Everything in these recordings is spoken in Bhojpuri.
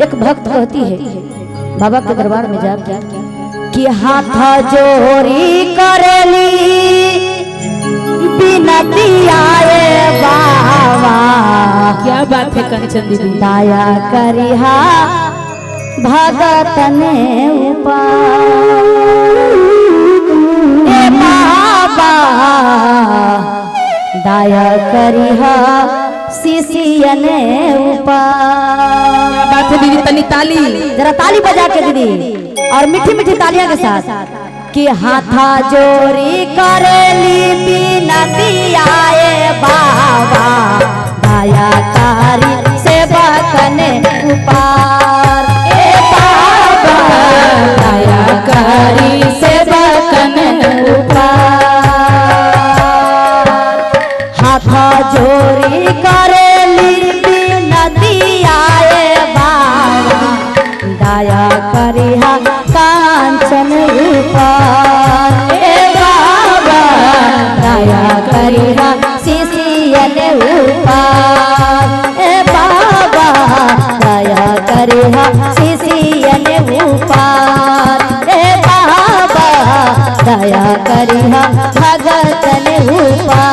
एक भक्त कहती है बाबा के दरबार में जाके कि हाथ जोड़ी करेली बिनती आए बाबा। क्या बात है कंचन दीदी। दया करिहा भगत ने ऊपर ए बाबा, दया करिहा शिष्य ने ऊपर। बात है दीदी, तनी ताली जरा ताली बजा के दीदी, और मीठी मीठी तालियां के साथ कि हाथा जोड़ी करेली बिनती आए बाबा। दया करी सेवक ने ऊपर ए बाबा, दया करी सेवक ने ऊपर। हाथा जोड़ी करेली बिनती आए बाबा। दया करिहा कांचन ऊपर ए बाबा। दया करिहा शिशियन ऊपर ए बाबा। दया करिहा शिशियन ऊपर ए बाबा। दया करिहा भगतन ऊपर।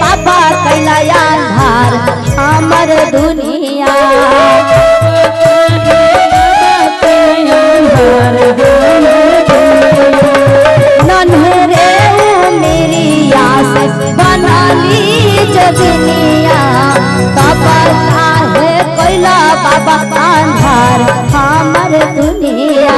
बाबा कैलाया धार हमर दुनिया। नन्हरे मेरी आस बनाली जगनिया। तब काहे कैला बाबा अंधार हमर दुनिया।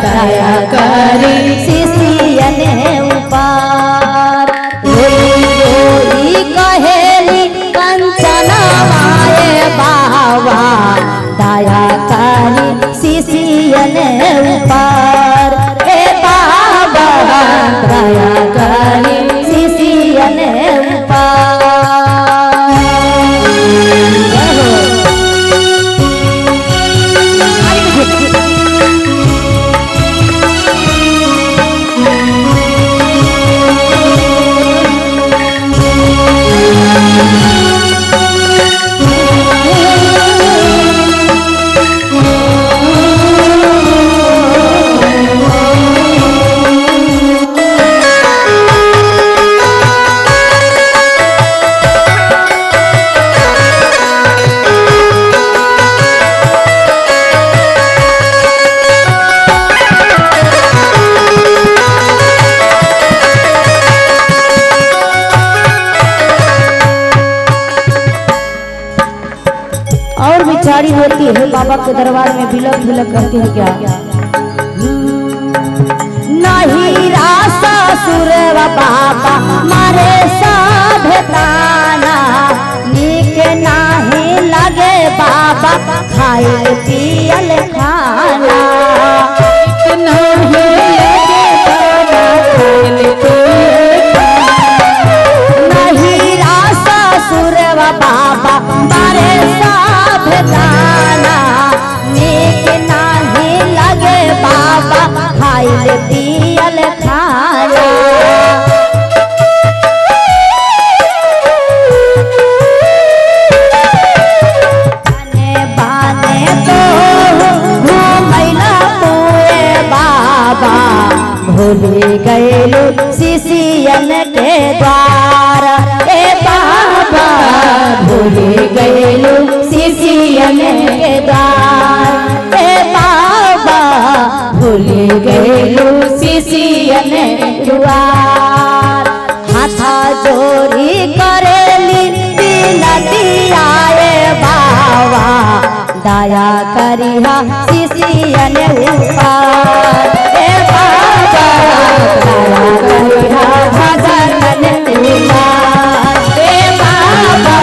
दया करी शिशियन ऊपर। रोई कहेली कंचन माए बाबा। दया करी शिशियन ऊपर ए बाबा। दया करी शिशियन ऊपर। और बिचारी होती है बाबा के दरबार में बिलक बिलक करती है क्या। नहीं रासा सुर बाबा मारे साधताना। नीक नाही लगे बाबा खाए पियल खाना। नहीं रासा सुर बाबा मारे साधताना। नीक नाही लगे बाबा खाए पियल खाना। बाबा भूल गएलू शिशियन के द्वार ए बाबा भूल गएलू शिशियन के द्वार ए बाबा भूल गएलू शिशियन द्वार हाथा जोरी करेली बिनतिया ए बाबा दया करिहा शिशियन ऊपर ए बाबा दया करिहा भगतन ऊपर ए बाबा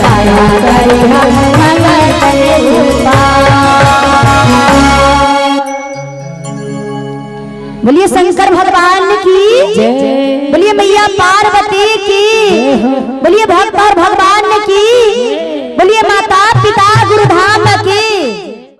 दया करिहा भगतन ऊपर। बोलिए शंकर भगवान की जय। बोलिए मैया पार्वती की बोलिए